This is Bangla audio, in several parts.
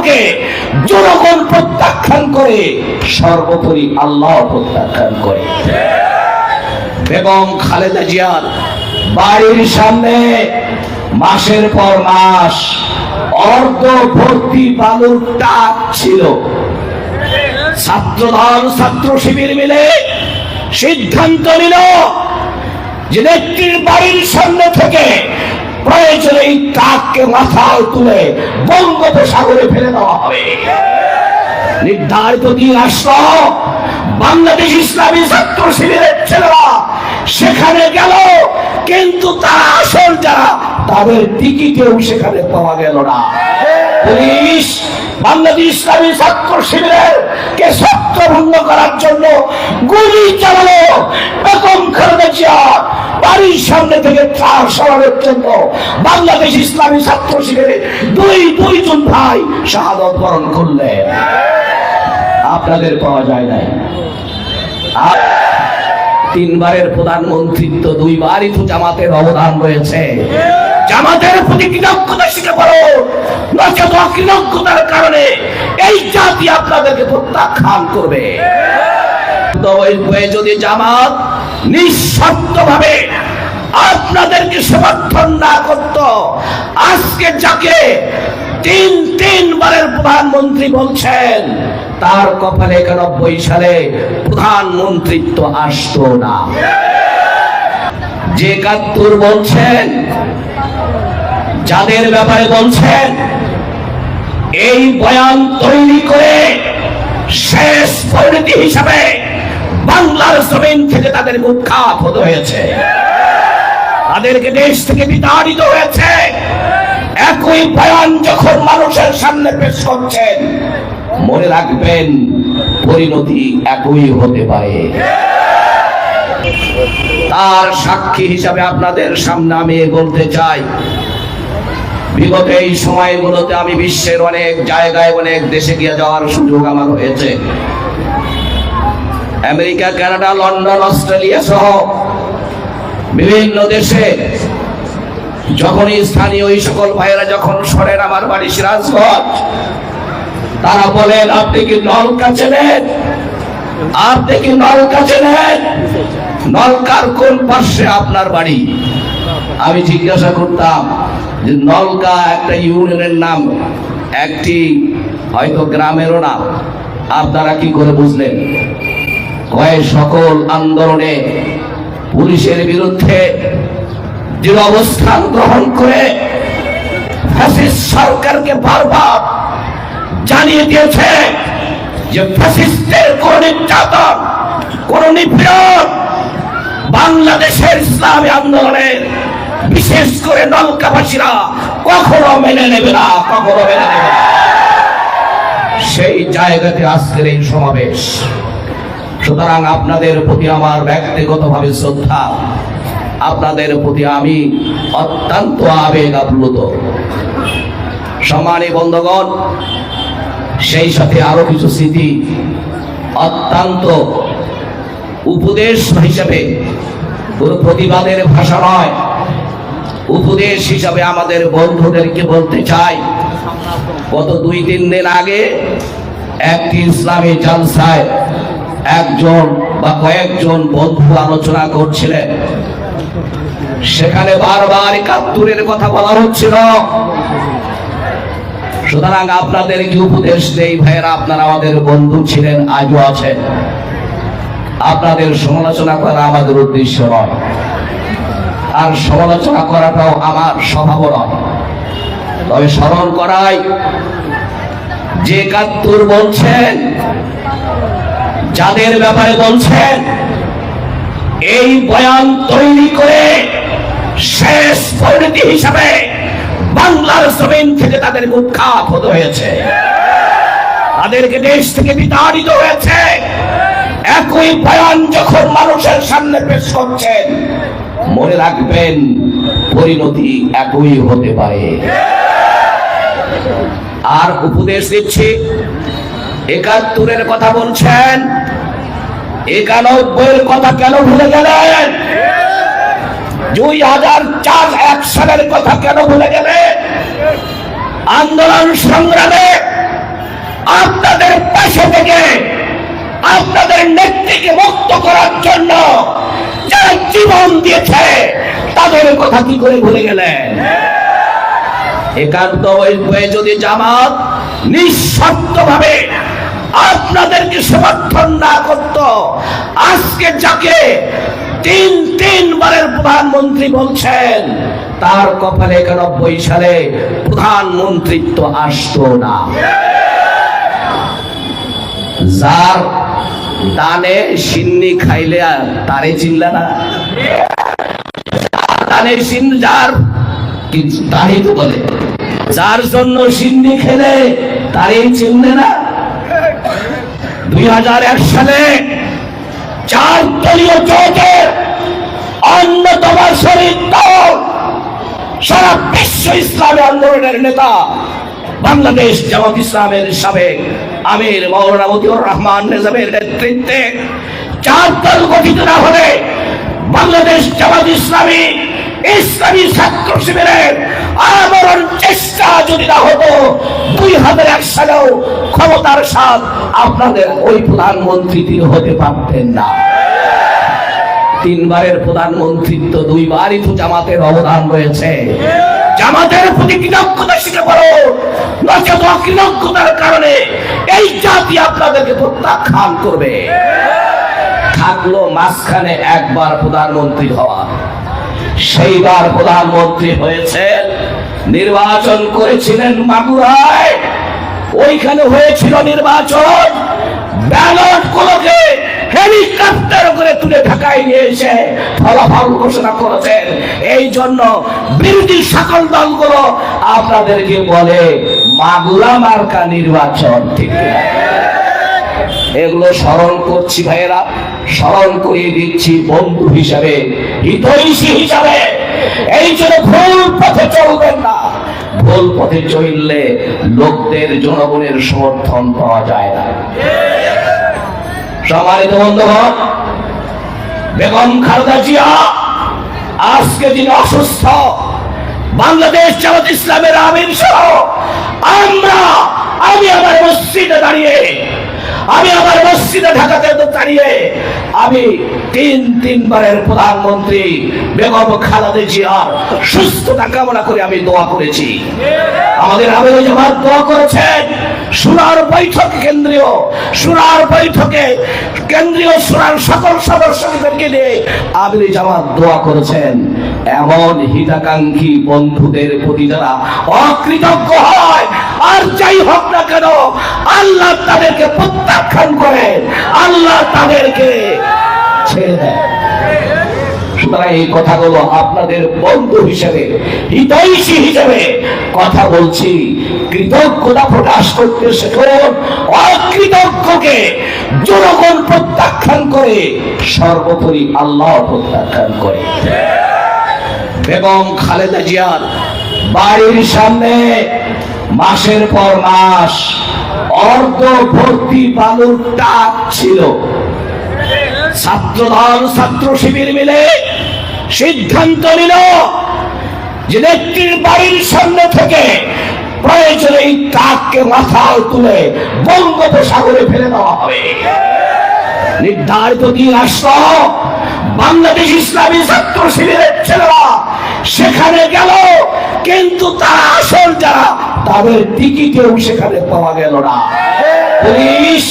থেকে জনগণ প্রত্যাখ্যান করে, সর্বোপরি আল্লাহ প্রত্যাখ্যান করে। বেগম খালেদা জিয়ার বাড়ির সামনে মাসের পর মাস অর্ধ ভর্তি বালুর ট্রাক ছিল। ছাত্রদল ছাত্র শিবির মিলে সিদ্ধান্ত নিল যে নেত্রীর বাড়ির সামনে থেকে প্রয়োজনে এই ট্রাককে মাথায় তুলে বঙ্গোপসাগরে ফেলে দেওয়া হবে। নির্ধারিত দিন আসলো, বাংলাদেশ ইসলামী ছাত্র শিবিরের ছেলেরা সেখানে গেল, কিন্তু তারা আসল যারা তাদের টিকিটেও সেখানে পাওয়া গেল না। পুলিশ বাংলাদেশ ইসলামী ছাত্র শিবিরের কে ছত্রভঙ্গ করার জন্য গুলি চালালো। বেগম খালেদা জিয়া বাড়ির সামনে থেকে ট্রাক সরানোর জন্য বাংলাদেশ ইসলামী ছাত্র শিবিরের দুইজন ভাই শাহাদত বরণ করলেন। আপনাদের পাওয়া যায় নাই। তিনবারের প্রধানমন্ত্রিত্ব, দুইবারই তো জামাতের অবদান রয়েছে। জামাতের প্রতি কৃতজ্ঞতা শিখে পড়ো, নচেত অকৃতজ্ঞতার কারণে এই জাতি আপনাদেরকে প্রত্যাখ্যান করবে। যদি জামাত নিঃশর্তভাবে আপনাদেরকে সমর্থন না করত, আজকে যাকে তিনবারের প্রধানমন্ত্রী বলছেন তার কপালে 91 সালে প্রধানমন্ত্রিত্ব আসতো না। যে 71 বলছেন, যাদের ব্যাপারে বলছেন, এই বয়ান তৈরি করে শেষ পরিণতি হিসাবে বাংলার জমিন থেকে তাদের উৎখাত হতে হয়েছে, তাদেরকে দেশ থেকে বিতাড়িত হয়েছে। একই বয়ান যখন মানুষের সামনে পেশ করছেন, মনে রাখবেন পরিণতি একই হতে পারে। তার সাক্ষী হিসাবে আপনাদের সামনে আমি বলতে চাই, বিগত এই সময়গুলোতে আমি বিশ্বের অনেক জায়গায় অনেক দেশে গিয়ে যাওয়ার সুযোগ আমার হয়েছে। আমেরিকা, কানাডা, লন্ডন, অস্ট্রেলিয়া সহ বিভিন্ন দেশে যখনই স্থানীয় ওই সকল ভাইয়েরা যখন শোনেন আমার বাড়ি সিরাজগঞ্জ, তারা বলেন আপনি কি নলকা চেনেন? আপনি কি নলকা চেনেন? নলকার কোন পাশে আপনার বাড়ি? আমি জিজ্ঞাসা করতাম যে নলকা একটা ইউনিয়নের নাম, একটি হয়তো গ্রামেরও নাম। আপনারা কি করে বুঝলেন? কয় সকল আন্দোলনে পুলিশের বিরুদ্ধে দৃঢ় অবস্থান গ্রহণ করে ফ্যাসিস্ট সরকারকে বারবার জানিয়ে দিয়েছে যে ফ্যাসিস্টের কোন নির্যাতন, কোন নিপীড়ন বাংলাদেশের ইসলামী আন্দোলনের বিশেষ করে নলকাবাসীরা কখনো মেনে নেবে না, কখনো মেনে নেবে না। সেই জায়গাতে আজকের এই সমাবেশ। সুতরাং আপনাদের প্রতি আমার ব্যক্তিগতভাবে শ্রদ্ধা, আপনাদের প্রতি আমি অত্যন্ত আবেগ আপ্লুত। সম্মানী বন্ধুগণ, সেই সাথে আরো কিছু স্মৃতি অত্যন্ত উপদেশ হিসাবে, কোন প্রতিবাদের ভাষা নয়, উপদেশ হিসাবে আমাদের বন্ধুদেরকে বলতে চাই। গত 2-3 দিন আগে একটি ইসলামী জালসায় একজন বা কয়েকজন বন্ধু আলোচনা করছিলেন। সেখানে বারবার 71-এর কথা বলা হচ্ছিল। সুতরাং আপনাদের কি উপদেশ দেই ভাইয়েরা, আপনারা আমাদের বন্ধু ছিলেন, আজও আছেন। আপনাদের সমালোচনা করা আমাদের উদ্দেশ্য নয়, আর সমালোচনা করাটাও আমার স্বভাব নয়। তবে স্মরণ করাই, যে 71 বলছেন, যাদের ব্যাপারে বলছেন, এই বয়ান তৈরি করে শেষ পরিণতি হিসাবে বাংলার জমিন থেকে তাদের উৎখাত হতে হয়েছে, তাদেরকে দেশ থেকে বিতাড়িত হয়েছে। একই বয়ান যখন মানুষের সামনে পেশ করছেন, মনে রাখবেন পরিণতি একই হতে পারে। আর উপদেশ দিচ্ছি, 71-এর কথা বলছেন, 91-এর কথা কেন ভুলে গেলেন? 2001 সালের কথা কেন ভুলে গেলেন? আন্দোলন সংগ্রামে আপনাদের পাশে থেকে আপনাদের নেত্রীকে মুক্ত করার জন্য যারা জীবন দিয়েছে তাদের কথা কি করে ভুলে গেলেন? একান্ত হয়ে যদি জামাত নিঃশর্তভাবে আপনাদেরকে সমর্থন না করত, আজকে যাকে তিনবারের প্রধানমন্ত্রী বলছেন তার কপালে 91 সালে প্রধানমন্ত্রিত্ব আসতো না। যার দানে সিন্নি খাইলে তারে চিনলা না, দানে সিন্নি যার তাই তো বলে, যার জন্য সিন্নি খেলে তারে চিনলে না। 2001 সালে 4 দলীয় জোটের অন্যতম শরিক দল সারা বিশ্ব ইসলামী আন্দোলনের নেতা বাংলাদেশ জামাত ইসলামের সাবেক আমির মাওলানা মতিউর রহমান নিজামের নেতৃত্বে 4 দল গঠিত না হলে বাংলাদেশ জামাত ইসলামী ছাত্র শিবিরের আমরণ চেষ্টা যদি না হতো 2001 সালেও ক্ষমতার স্বাদ আপনাদের ওই প্রধানমন্ত্রী তিনি হতে পারতেন না। 3বারের প্রধানমন্ত্রিত্ব 2বারই তো জামাতের অবদান রয়েছে। জামাতের প্রতি কৃতজ্ঞতা স্বীকার করো, নচেত অকৃতজ্ঞতার কারণে এই জাতি আপনাদেরকে প্রত্যাখ্যান করবে। থাকলো মাঝখানে একবার প্রধানমন্ত্রী হওয়া, সেইবার প্রধানমন্ত্রী হয়েছে, নির্বাচন করেছিলেন মাগুরায়, ওইখানে হয়েছিল নির্বাচন, ব্যালট গুলোকে হেলিকপ্টার করে তুলে ঢাকায় নিয়ে এসে ফলাফল ঘোষণা করেছেন। এই জন্য বিরোধী সকল দলগুলো আপনাদেরকে বলে মাগুরা মার্কা নির্বাচন, ঠিক না? এগুলো স্মরণ করছি ভাইয়েরা, স্মরণ করিয়ে দিচ্ছি বন্ধু হিসাবে, হিতৈষী হিসাবে। এই জন্য ভুল পথে চলবেন না। ভুল পথে চললে লোকদের জনগণের সমর্থন পাওয়া যায় না। সম্মানিত বন্ধুগণ, বেগম খালেদা জিয়া আজকে যিনি অসুস্থ, বাংলাদেশ জামাত ইসলামের আমির সহ আমি আমার মসজিদে দাঁড়িয়ে, আমি আমার মসজিদে ঢাকাতে দাঁড়িয়ে আমি তিনবারের প্রধানমন্ত্রী বেগম খালেদা জিয়ার সুস্থতা কামনা করে আমি দোয়া করেছি। আমাদের আমির জামাত দোয়া করেছেন। সুরার বৈঠকে কেন্দ্রীয় সুরার সকল সদস্যদেরকে নিয়ে আমির জামাত দোয়া করেছেন। এমন হিতাকাঙ্ক্ষী বন্ধুদের প্রতি যারা অকৃতজ্ঞ হয়, আর যাই হোক না কেন, আল্লাহ তাদেরকে প্রত্যাখ্যান করে, আল্লাহ তাদেরকে ছেড়ে দেয়। সুতরাং এই কথাগুলো আপনাদের বন্ধু হিসেবে, হিতৈষী হিসেবে কথা বলছি। কৃতজ্ঞতা প্রকাশ করতে শেখুন। অকৃতজ্ঞকে জনগণ প্রত্যাখ্যান করে, সর্বোপরি আল্লাহ প্রত্যাখ্যান করে। বেগম খালেদা জিয়ার বাড়ির সামনে মাসের পর মাস অর্ধ ভর্তি বালুর টাক ছিল। ছাত্রদল ছাত্র শিবির মিলে সিদ্ধান্ত নিল যে নেত্রীর বাড়ির সামনে থেকে প্রয়োজনে এই ট্রাককে মাথায় তুলে বঙ্গোপসাগরে ফেলে দেওয়া হবে। নির্ধারিত দিন আসলো, বাংলাদেশ ইসলামী ছাত্র শিবিরের ছেলেরা সেখানে গেল, কিন্তু তারা আসল যারা, তাদের টিকিটেও সেখানে পাওয়া গেল না। পুলিশ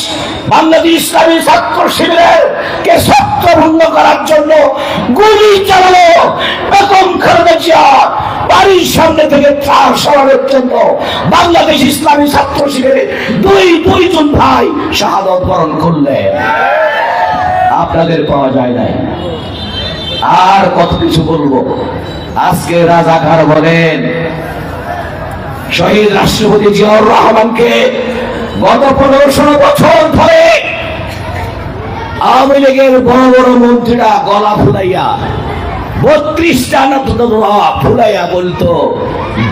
বাংলাদেশ ইসলামী ছাত্র শিবিরের কে ছত্রভঙ্গ করার জন্য গুলি চালালো। বেগম খালেদা জিয়া বাড়ির সামনে থেকে ট্রাক সরানোর জন্য বাংলাদেশ ইসলামী ছাত্র শিবিরের দুইজন ভাই শাহাদত বরণ করলেন। আপনাদের পাওয়া যায় নাই। আর কত কিছু বলবো। আজকে রাজাকার বলেন, শহীদ রাষ্ট্রপতি জিয়াউর রহমানকে গত 15 বছর ধরে আওয়ামী লীগের বড় বড় মন্ত্রীরা গলা ফুলাইয়া 32টা না ফুলাইয়া বলতো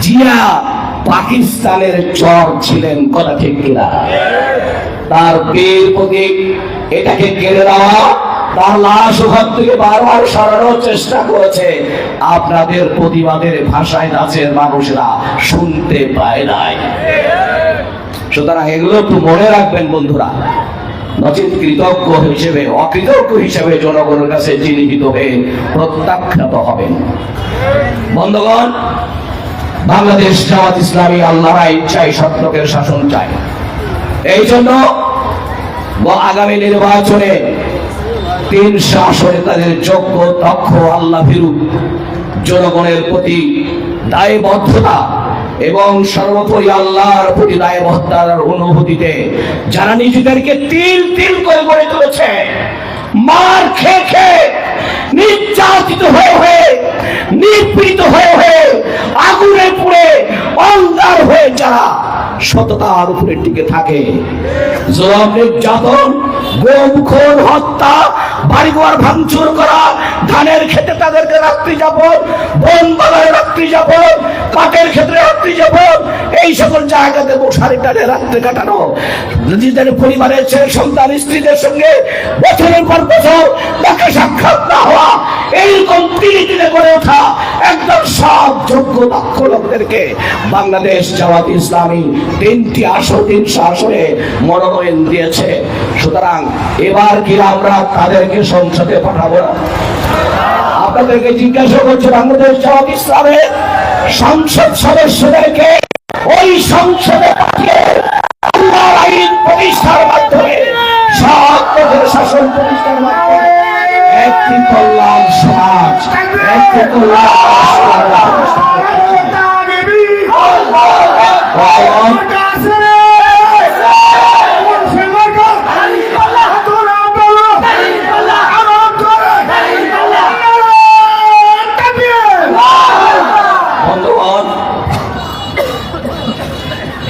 জিয়া পাকিস্তানের চর ছিলেন, কথা ঠিক কিনা? তার বীর প্রতীক এটাকে কেড়ে দেওয়া, তার লাশ ওখান থেকে বারবার সরানোর চেষ্টা করেছে। আপনাদের প্রতিবাদের ভাষায় নাচের মানুষরা শুনতে পায় নাই। সুতরাং এগুলো একটু মনে রাখবেন বন্ধুরা, নচেত কৃতজ্ঞ হিসেবে অকৃতজ্ঞ হিসেবে জনগণের কাছে চিহ্নিত হয়ে প্রত্যাখ্যাত হবেন। বন্ধুগণ, বাংলাদেশ জামাত ইসলামী আল্লাহর আইন চাই, সত্যকের শাসন চাই। এই জন্য আগামী নির্বাচনে 300 আসনে তাদের যোগ্য, দক্ষ, আল্লাহ ভীরু জনগণের প্রতি দায়বদ্ধতা এবং সর্বোপরি আল্লাহর প্রতি দায়বদ্ধতার অনুভূতিতে যারা নিজেদেরকে তিল তিল করে গড়ে তুলেছে, মার খেয়ে খেয়ে, নির্যাতিত হয়ে হয়ে, নিপীড়িত হয়ে হয়ে, আগুনে পুড়ে অন্ধকার হয়ে যারা সততার উপরে টিকে থাকে, জুলুম, নির্যাতন, গুম, খুন, হত্যা, বাড়িঘর ভাঙচুর করা, ধানের ক্ষেত্রে তাদেরকে রাত্রি যাপন, বন বাগানে রাত্রি যাপন, কাঠের ক্ষেত্রে রাত্রি যাপন, এই সকল জায়গাতে মশারি টানে রাত্রে কাটানো, নিজেদের পরিবারের ছেলে সন্তান স্ত্রীদের সঙ্গে বছরের পর বছর তাকে সাক্ষাৎ না হওয়া, এইরকম তিলে তিলে করে ওঠা একদম সব যোগ্য দক্ষ লোকদেরকে বাংলাদেশ জামাত ইসলামী 300 আসনে মনোনয়ন দিয়েছে। সুতরাং এবার কি আমরা তাদেরকে সংসদে পাঠাবো না? আপনাদেরকে জিজ্ঞাসা করছে, বাংলাদেশ জামাত ইসলামের সংসদ সদস্যদেরকে ওই সংসদে পাঠিয়ে আল্লাহর আইন প্রতিষ্ঠার মাধ্যমে, সত্যের শাসন প্রতিষ্ঠার মাধ্যমে একটি কল্যাণ সমাজ, একটি কল্যাণ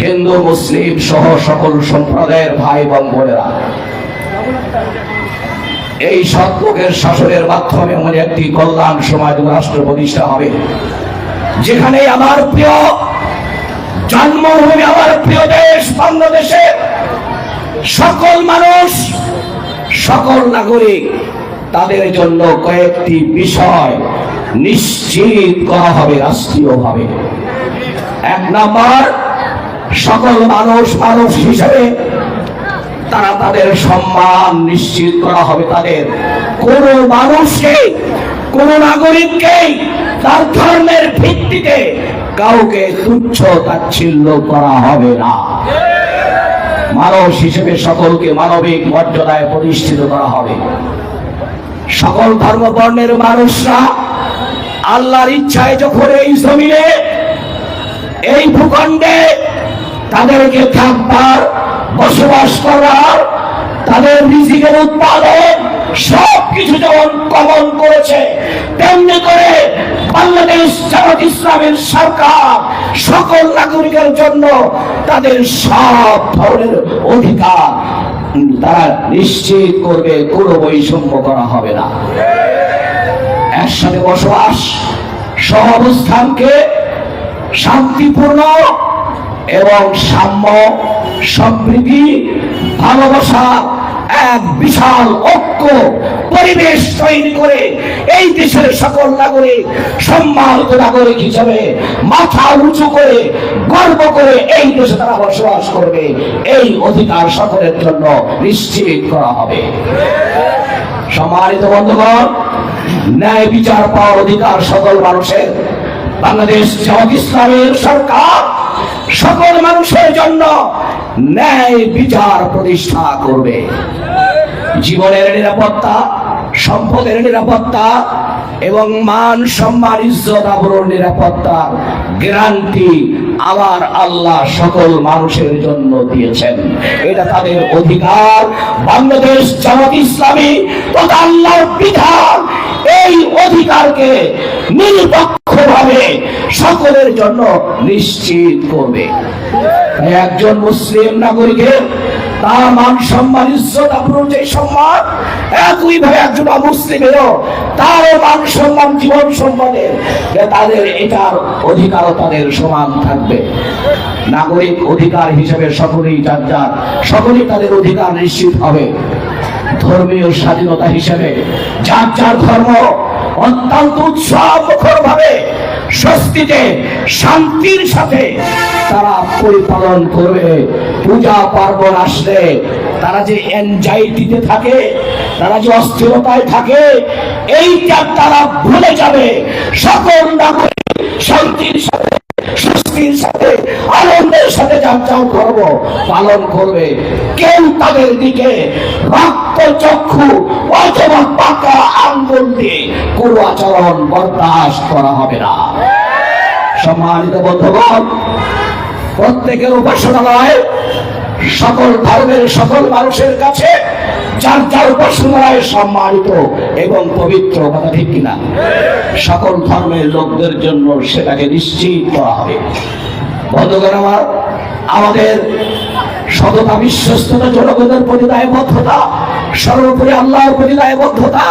হিন্দু মুসলিম সহ সকল সম্প্রদায়ের ভাই এবং বোনেরা, এই সৎলোকের শাসনের মাধ্যমে এমন একটি কল্যাণ সমাজ রাষ্ট্র প্রতিষ্ঠা হবে যেখানে আমার প্রিয় জন্মভূমি, আমার প্রিয় দেশ বাংলাদেশের সকল মানুষ, সকল নাগরিক, তাদের জন্য কয়েকটি বিষয় নিশ্চিত করা হবে রাষ্ট্রীয়ভাবে। 1 নম্বর, সকল মানুষ মানুষ হিসেবে তারা তাদের সম্মান নিশ্চিত করা হবে। তাদের কোন মানুষকে, কোন নাগরিককে তার ধর্মের ভিত্তিতে কাউকে তুচ্ছ তাচ্ছিল্য করা হবে না। মানুষ হিসেবে সকলকে মানবিক মর্যাদায় প্রতিষ্ঠিত করা হবে। সকল ধর্ম বর্ণের মানুষরা আল্লাহর ইচ্ছায় যখন এই জমিনে, এই ভূখণ্ডে তাদেরকে থাকবার, বসবাস করার, তাদের রিজিকের উৎপাদন সবকিছু যেমন কমন করেছে, তেমনি করে বাংলাদেশ জামাত ইসলামের সরকার সকল নাগরিকের জন্য তাদের সব ধরনের অধিকার তারা নিশ্চিত করবে, কোনো বৈষম্য করা হবে না। একসাথে বসবাস, সহাবস্থানকে শান্তিপূর্ণ এবং সাম্য, সম্প্রীতি, ভালোবাসা, এক বিশাল ঐক্য পরিবেশ তৈরি করে এই দেশের সকল নাগরিক সম্মানিত নাগরিক হিসেবে মাথা উঁচু করে গর্ব করে এই দেশে তারা বসবাস করবে, এই অধিকার সকলের জন্য নিশ্চিত করা হবে। সম্মানিত বন্ধুগণ, ন্যায় বিচার পাওয়ার অধিকার সকল মানুষের। বাংলাদেশ জামাত ইসলামের সরকার সকল মানুষের জন্য ন্যায় বিচার প্রতিষ্ঠা করবে। জীবনের নিরাপত্তা, সম্পদের নিরাপত্তা এবং মান সম্মান, ইজ্জত আবরুর নিরাপত্তা গ্যারান্টি আমার আল্লাহ সকল মানুষের জন্য দিয়েছেন। এটা তাদের অধিকার। বাংলাদেশ জামাত ইসলামী তথা আল্লাহর বিধান এই অধিকারকে নিরপেক্ষভাবে সকলের জন্য নিশ্চিত করবে। একজন মুসলিম নাগরিকের তার মান সম্মান, ইজ্জত আবরুর যে সম্মান, একইভাবে একজন অমুসলিমেরও তার মান সম্মান, জীবন সম্মানের তাদের এটার অধিকারও তাদের সমান থাকবে। নাগরিক অধিকার হিসেবে সকলেই যার যার, সকলেই তাদের অধিকার নিশ্চিত হবে। ধর্মীয় স্বাধীনতা হিসেবে যার যার ধর্ম অত্যন্ত উৎসব মুখর ভাবে স্বস্তিতে শান্তির সাথে তারা পরিপালন করবে। পূজা পার্বণ আসলে তারা যে অ্যাংজাইটিতে থাকে, তারা যে অস্থিরতায় থাকে, এইটা তারা ভুলে যাবে। সকল নাগরিক শান্তির সাথে স্বস্তির সাথে আনন্দের সাথে যাত্রাও করব পালন করবে। কেউ তাদের দিকে রক্ত চক্ষু অথবা পাকা আঙ্গুল দিয়ে কোনো আচরণ বরদাস্ত করা হবে না। সম্মানিত বন্ধুগণ, প্রত্যেকের উপাসনালয় সকল ধর্মের সকল মানুষের কাছে যার যার উপাসনালয় সম্মানিত এবং পবিত্র, কথা ঠিক কিনা? সকল ধর্মের লোকদের জন্য সেটাকে নিশ্চিত করা হবে। বন্ধুগণ আমার, আমাদের সততা, বিশ্বস্ততা, জনগণের প্রতি দায়বদ্ধতা, সর্বোপরি আল্লাহর প্রতি দায়বদ্ধতা।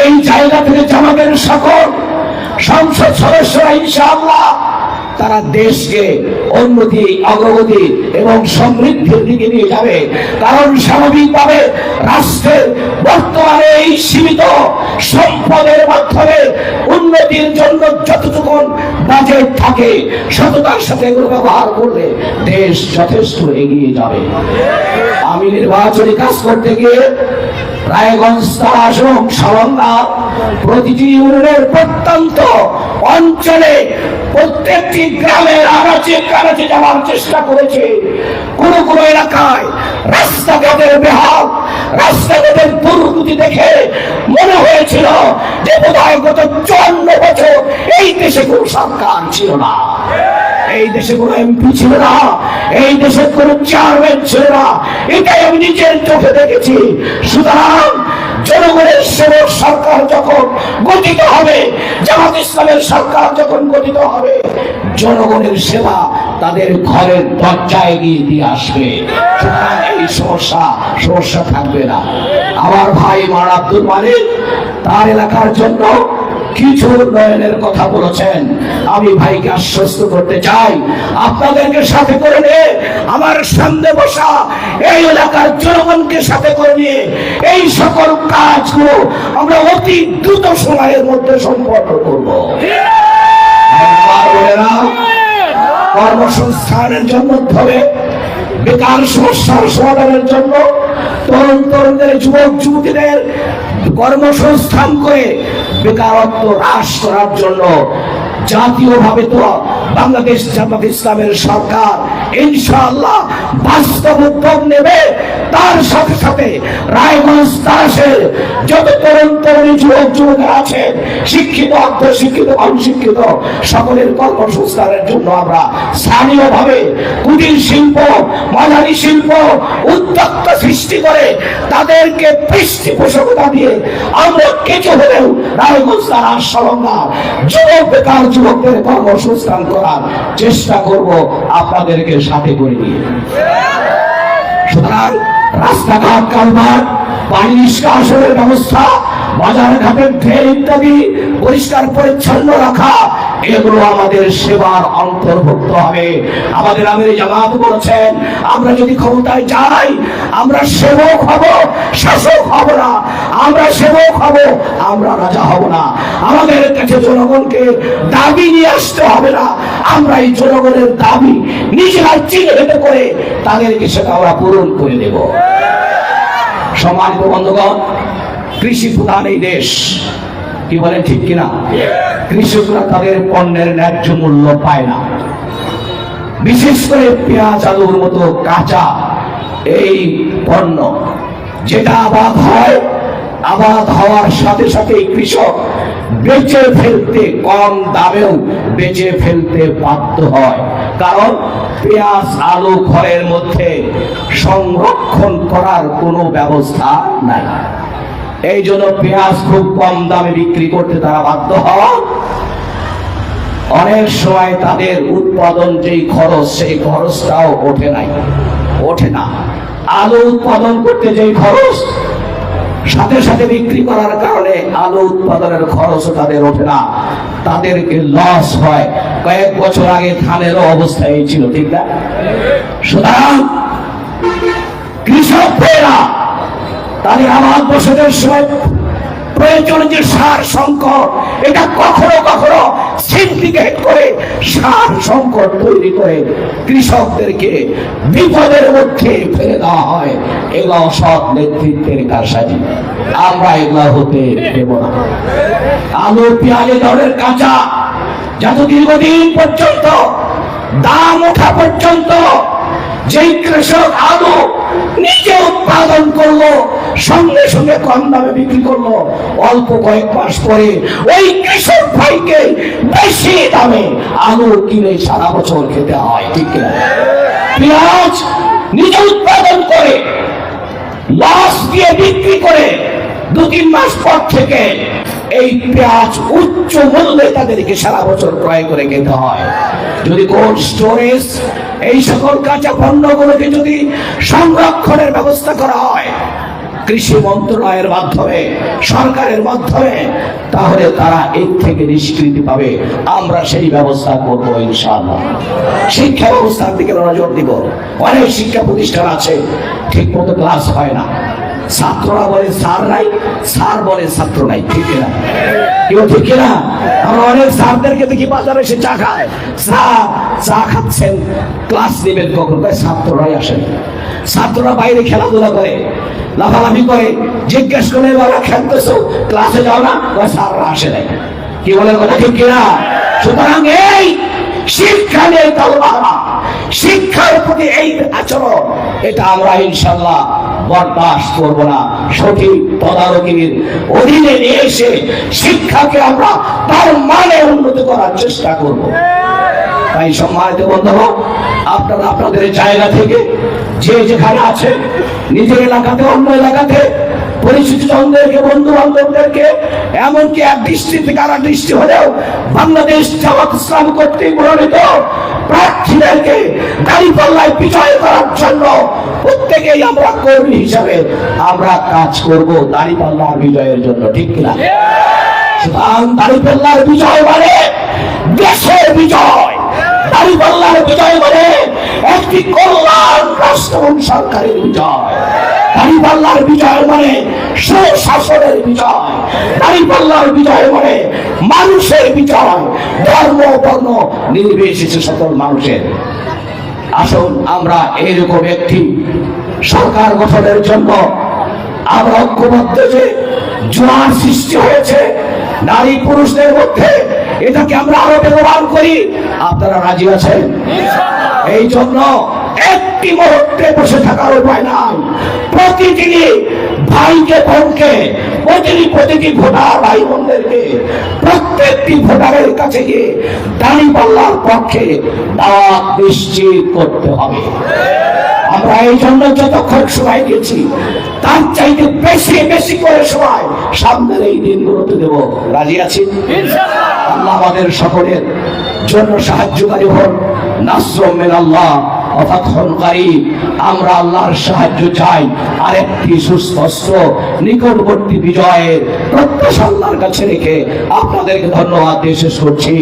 এই জায়গা থেকে জামাতের সকল সংসদ সদস্যরা ইনশাআল্লাহ তারা দেশকে উন্নতি, অগ্রগতি এবং সমৃদ্ধির দিকে নিয়ে যাবে। কারণ স্বাভাবিকভাবে রাষ্ট্রের বর্তমানে এই সীমিত সম্পদের মাধ্যমে উন্নতির জন্য যতটুকু বাজেট থাকে, সততার সাথে এগুলো ব্যবহার করলে দেশ যথেষ্ট এগিয়ে যাবে। আমি নির্বাচনী কাজ করতে গিয়ে রায়গঞ্জ, তারাস এবং সালন্দা প্রতিটি ইউনিয়নের প্রত্যন্ত অঞ্চলে প্রত্যেকটি গ্রামের আনাচে কানাচে যাওয়ার চেষ্টা করেছে। কোন কোন এলাকায় রাস্তাঘাটের বেহাল, রাস্তাঘাটের দুর্গতি দেখে মনে হয়েছিল যে বোধহয় গত 54 বছর এই দেশে কোন সরকার ছিল না, এই দেশে কোনো এমপি ছিল না, এই দেশে কোনো চেয়ারম্যান ছিল না। এটাই আমি নিজের চোখে দেখেছি। সুতরাং জনগণের সেবক সরকার যখন গঠিত হবে, জামাত ইসলামের সরকার যখন গঠিত হবে, জনগণের সেবা তাদের ঘরের দরজায় গিয়ে দিয়ে আসবে। সুতরাং এই সমস্যা থাকবে না। আমার ভাই মার আব্দুল মালিক তার এলাকার জন্য কিছু উন্নয়নের কথা বলেছেন। আমি ভাইকে আশ্বস্ত করতে চাই, আপনাদেরকে সাথে করে নিয়ে, আমার সামনে বসা এই এলাকার জনগণকে সাথে করে নিয়ে এই সকল কাজগুলো আমরা অতি দ্রুত সময়ের মধ্যে সম্পন্ন করব। কর্মসংস্থানের জন্য হবে, বেকার সমস্যার সমাধানের জন্য তরুণ তরুণদের, যুবক যুবতীদের কর্মসংস্থান করে বেকারত্ব হ্রাস করার জন্য জাতীয়ভাবে তো বাংলাদেশ জামাত ইসলামের সরকার ইনশাআল্লাহ বাস্তব উদ্যোগ নেবে। তার সাথে সাথে রায়গঞ্জ, তারাসের যত তরুণ তরুণী, যুবক যুবতীরা আছেন, শিক্ষিত, অর্ধশিক্ষিত, অনশিক্ষিত, সকলের কর্মসংস্থানের জন্য আমরা স্থানীয়ভাবে কুটির শিল্প, মাঝারি শিল্প উদ্যোক্তা সৃষ্টি করে তাদেরকে পৃষ্ঠপোষকতা দিয়ে আমরা কিছু হলেও রায়গঞ্জ, তারাস, সালন্দা যুবক বেকার যুবকদের কর্মসংস্থান করার চেষ্টা করব আপনাদেরকে সাথে করে নিয়ে। সুতরাং রাস্তাঘাট, কালভার্ট, পানি নিষ্কাশনের ব্যবস্থা, বাজার ঘাটের ড্রেন ইত্যাদি পরিষ্কার পরিচ্ছন্ন রাখা, এগুলো আমাদের সেবার অন্তর্ভুক্ত হবে। আমাদের আমির জামাত বলেছেন, আমরা যদি ক্ষমতায় যাই আমরা সেবক হব, শাসক হব না। আমরা সেবক হব, আমরা রাজা হব না। আমাদের কাছে জনগণকে দাবি নিয়ে আসতে হবে না, আমরা এই জনগণের দাবি নিজেরা চিহ্নিত করে তাদেরকে সেটা আমরা পূরণ করে দেব। সম্মানিত বন্ধুগণ, কৃষি প্রধান এই দেশ, কি বলেন ঠিক কিনা? কৃষকরা তাদের পণ্যের ন্যায্য মূল্য পায় না। বিশেষ করে পেঁয়াজ, আলুর মতো কাঁচা এই পণ্য যেটা আবাদ হয়, আবাদ হওয়ার সাথে সাথে কৃষক বেচে ফেলতে, কম দামেও বেচে ফেলতে বাধ্য হয়। কারণ পেঁয়াজ, আলু ঘরের মধ্যে সংরক্ষণ করার কোনো ব্যবস্থা নাই। এই জন্য পেঁয়াজ খুব কম দামে বিক্রি করতে তারা বাধ্য হয়। অনেক সময় তাদের উৎপাদন যেই খরচ, সেই খরচটাও ওঠে না। আলু উৎপাদন করতে যেই খরচ, সাথে সাথে বিক্রি করার কারণে আলু উৎপাদনের খরচও তাদের ওঠে না, তাদেরকে লস হয়। কয়েক বছর আগে ধানেরও অবস্থা এই ছিল, ঠিক না? সুতরাং কৃষক ভাইরা তাদের আবাদ বছরের সময় প্রয়োজন যে সার সংকট, এটা কখনো কখনো সিন্ডিকেট করে সার সংকট তৈরি করে কৃষকদেরকে বিপদের মধ্যে ফেলে দেওয়া হয়। এগুলো অসৎ নেতৃত্বের কারসাজি, আমরা এগুলো হতে দেব না। আলু পেঁয়াজের দরের কাঁচা যত দীর্ঘদিন পর্যন্ত দাম ওঠা পর্যন্ত যেই কৃষক আলু নিজে উৎপাদন করলো, সঙ্গে সঙ্গে কম দামে বিক্রি করলো, অল্প কয়েক মাস পরে ওই কৃষক ভাইকে বেশি দামে আলু কিনে সারা বছর খেতে হয়, ঠিক কিনা? পেঁয়াজ নিজে উৎপাদন করে লস দিয়ে বিক্রি করে 2-3 মাস পর থেকে এই পেঁয়াজ উচ্চ মূল্যে তাদেরকে সারা বছর ক্রয় করে খেতে হয়। যদি কোল্ড স্টোরেজ এই সকল কাঁচা পণ্যগুলোকে যদি সংরক্ষণের ব্যবস্থা করা হয় কৃষি মন্ত্রণালয়ের মাধ্যমে, সরকারের মাধ্যমে, তাহলে তারা এর থেকে নিষ্কৃতি পাবে। আমরা সেই ব্যবস্থা করবো ইনশাআল্লাহ। শিক্ষা ব্যবস্থার দিকে নজর দিব। অনেক শিক্ষা প্রতিষ্ঠান আছে ঠিক মতো ক্লাস হয় না, ছাত্ররা বলে স্যার নাই, স্যার বলে ছাত্র নাই, ঠিক না? কেউ ঠিক না? আমরা অনেক স্যারদেরকে দেখি বাজারে এসে চা খায়, স্যার চা খাচ্ছেন, ক্লাস নেবেন কখন? ছাত্ররাই আসেন। ছাত্ররা বাইরে খেলাধুলা করে, লাফালাফি করে, জিজ্ঞেস করে বাবা খেলতেছো, ক্লাসে যাও না? স্যাররা আসে নাই। কি বলে কথা, ঠিক কিনা? সুতরাং এই শিক্ষা নিয়ে তালবাহানা, শিক্ষার প্রতি এই আচরণ, এটা আমরা ইনশাআল্লাহ বরদাস্ত করব না। সঠিক তদারকির অধীনে নিয়ে এসে শিক্ষাকে আমরা তার মানে উন্নত করার চেষ্টা করব। তাই সম্মানিত বন্ধুরা, আপনারা আপনাদের জায়গা থেকে যে যেখানে আছে, নিজের এলাকাতে, অন্য এলাকাতে, পরিচিত জনদেরকে, বন্ধু বান্ধবদেরকে, এমনকি এক দৃষ্টি থেকে আর দৃষ্টি হলেও বাংলাদেশ জামাত ইসলাম কর্তৃক মনোনীত প্রার্থীদেরকে দাঁড়িপাল্লায় বিজয় করার জন্য প্রত্যেকেই আমরা কর্মী হিসাবে আমরা কাজ করব দাঁড়িপাল্লার বিজয়ের জন্য, ঠিক কিনা? দাঁড়িপাল্লার বিজয় মানে দেশের বিজয়, দাঁড়িপাল্লার বিজয় মানে একটি কল্যাণ রাষ্ট্র সরকারের বিজয়, দাঁড়িপাল্লার বিজয় মানে সুশাসনের বিজয়, দাঁড়িপাল্লার বিজয় মানে মানুষের বিজয়, ধর্ম বর্ণ নির্বিশেষে সকল মানুষের। আসুন আমরা এইরকম একটি সরকার গঠনের জন্য আমরা ঐক্যবদ্ধ, যে জোয়ার সৃষ্টি হয়েছে নারী পুরুষদের মধ্যে, এটাকে আমরা আরো বেগবান করি। আপনারা রাজি আছেন? এই জন্য একটি মুহূর্তে বসে থাকার উপায় নাই। প্রতিদিনই ভাইকে বোনকে, প্রতিটি ভোটার ভাই বোনদেরকে প্রত্যেকটি ভোটারের কাছে গিয়ে দাঁড়িপাল্লার পক্ষে দাওয়াত নিশ্চিত করতে হবে। আমরা এই জন্য যতক্ষণ সময় দিয়েছি তার চাইতে বেশি বেশি করে সময় সামনের এই দিনগুলোতে দেব। রাজি আছি? আল্লাহ আমাদের সকলের জন্য সাহায্যকারী হন। নাসরুম মিনাল্লাহ ওয়া ফাতহুন কারীব। আমরা আল্লাহর সাহায্য চাই, আর একটি সুস্পষ্ট নিকটবর্তী বিজয়ের প্রত্যাশা আল্লাহর কাছে রেখে আপনাদেরকে ধন্যবাদ দিয়ে শেষ করছি।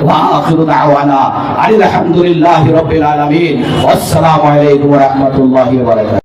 ওয়া আখিরু দাওয়ানা আলহামদুলিল্লাহি রাব্বিল আলামিন। আসসালামু আলাইকুম ওয়া রাহমাতুল্লাহি ওয়া বারাকাতুহু।